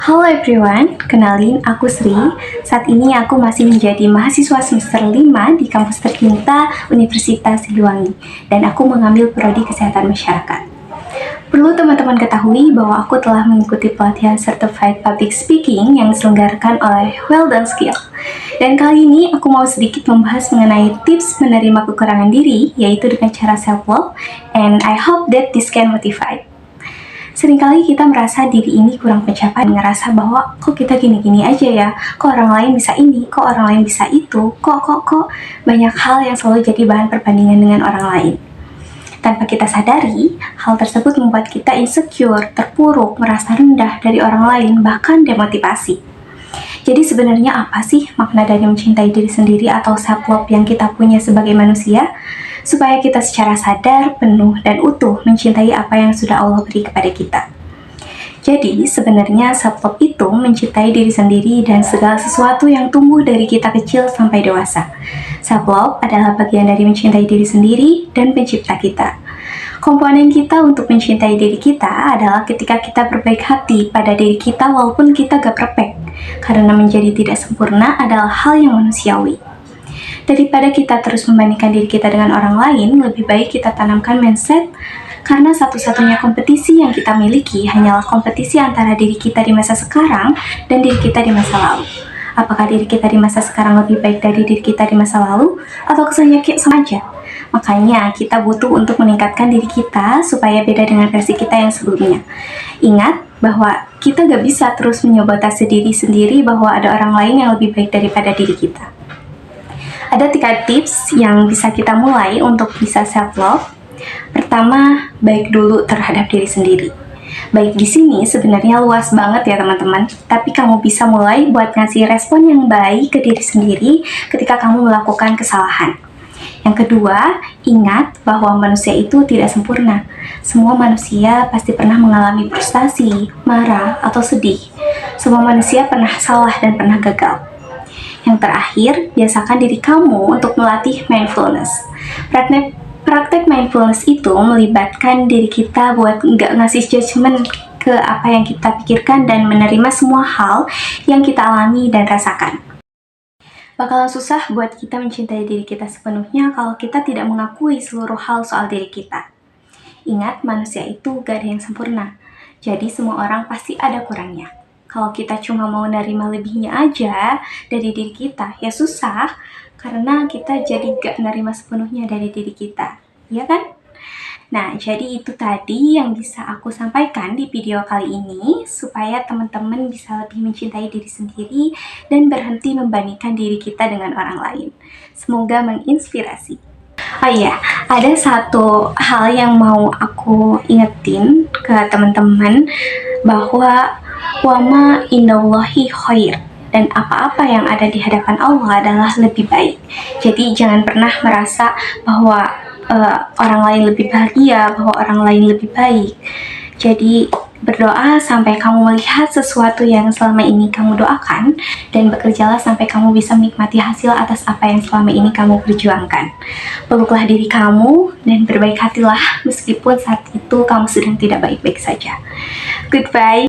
Halo everyone, kenalin aku Sri. Saat ini aku masih menjadi mahasiswa semester 5 di kampus tercinta Universitas Siliwangi dan aku mengambil prodi Kesehatan Masyarakat. Perlu teman-teman ketahui bahwa aku telah mengikuti pelatihan Certified Public Speaking yang diselenggarakan oleh Well Done Skill. Dan kali ini aku mau sedikit membahas mengenai tips menerima kekurangan diri, yaitu dengan cara self-love, and I hope that this can motivate. Seringkali kita merasa diri ini kurang pencapaian, ngerasa bahwa kok kita gini-gini aja ya, kok orang lain bisa ini, kok orang lain bisa itu, kok banyak hal yang selalu jadi bahan perbandingan dengan orang lain. Tanpa kita sadari, hal tersebut membuat kita insecure, terpuruk, merasa rendah dari orang lain, bahkan demotivasi. Jadi sebenarnya apa sih makna dari mencintai diri sendiri atau self-love yang kita punya sebagai manusia? Supaya kita secara sadar, penuh, dan utuh mencintai apa yang sudah Allah beri kepada kita. Jadi, sebenarnya self-love itu mencintai diri sendiri dan segala sesuatu yang tumbuh dari kita kecil sampai dewasa. Self-love adalah bagian dari mencintai diri sendiri dan pencipta kita. Komponen kita untuk mencintai diri kita adalah ketika kita berbaik hati pada diri kita walaupun kita gak perfect. Karena menjadi tidak sempurna adalah hal yang manusiawi. Daripada kita terus membandingkan diri kita dengan orang lain, lebih baik kita tanamkan mindset karena satu-satunya kompetisi yang kita miliki hanyalah kompetisi antara diri kita di masa sekarang dan diri kita di masa lalu. Apakah diri kita di masa sekarang lebih baik dari diri kita di masa lalu? Atau kesannya sama aja? Makanya kita butuh untuk meningkatkan diri kita supaya beda dengan versi kita yang sebelumnya. Ingat bahwa kita gak bisa terus menyabotase diri sendiri bahwa ada orang lain yang lebih baik daripada diri kita. Ada 3 tips yang bisa kita mulai untuk bisa self-love. Pertama, baik dulu terhadap diri sendiri. Baik di sini sebenarnya luas banget ya teman-teman, tapi kamu bisa mulai buat ngasih respon yang baik ke diri sendiri ketika kamu melakukan kesalahan. Yang kedua, ingat bahwa manusia itu tidak sempurna. Semua manusia pasti pernah mengalami frustasi, marah, atau sedih. Semua manusia pernah salah dan pernah gagal. Yang terakhir, biasakan diri kamu untuk melatih mindfulness. Praktek mindfulness itu melibatkan diri kita buat nggak ngasih judgement ke apa yang kita pikirkan dan menerima semua hal yang kita alami dan rasakan. Bakalan susah buat kita mencintai diri kita sepenuhnya kalau kita tidak mengakui seluruh hal soal diri kita. Ingat, manusia itu gak ada yang sempurna. Jadi semua orang pasti ada kurangnya. Kalau kita cuma mau nerima lebihnya aja dari diri kita, ya susah, karena kita jadi gak nerima sepenuhnya dari diri kita, ya kan? Nah, jadi itu tadi yang bisa aku sampaikan di video kali ini, supaya teman-teman bisa lebih mencintai diri sendiri dan berhenti membandingkan diri kita dengan orang lain. Semoga menginspirasi. Oh iya, ada satu hal yang mau aku ingetin ke teman-teman, bahwa wama indallahi khair, dan apa-apa yang ada di hadapan Allah adalah lebih baik. Jadi jangan pernah merasa bahwa orang lain lebih bahagia, bahwa orang lain lebih baik. Jadi berdoa sampai kamu melihat sesuatu yang selama ini kamu doakan, dan bekerjalah sampai kamu bisa menikmati hasil atas apa yang selama ini kamu perjuangkan. Peluklah diri kamu dan berbaik hatilah meskipun saat itu kamu sedang tidak baik-baik saja. Goodbye.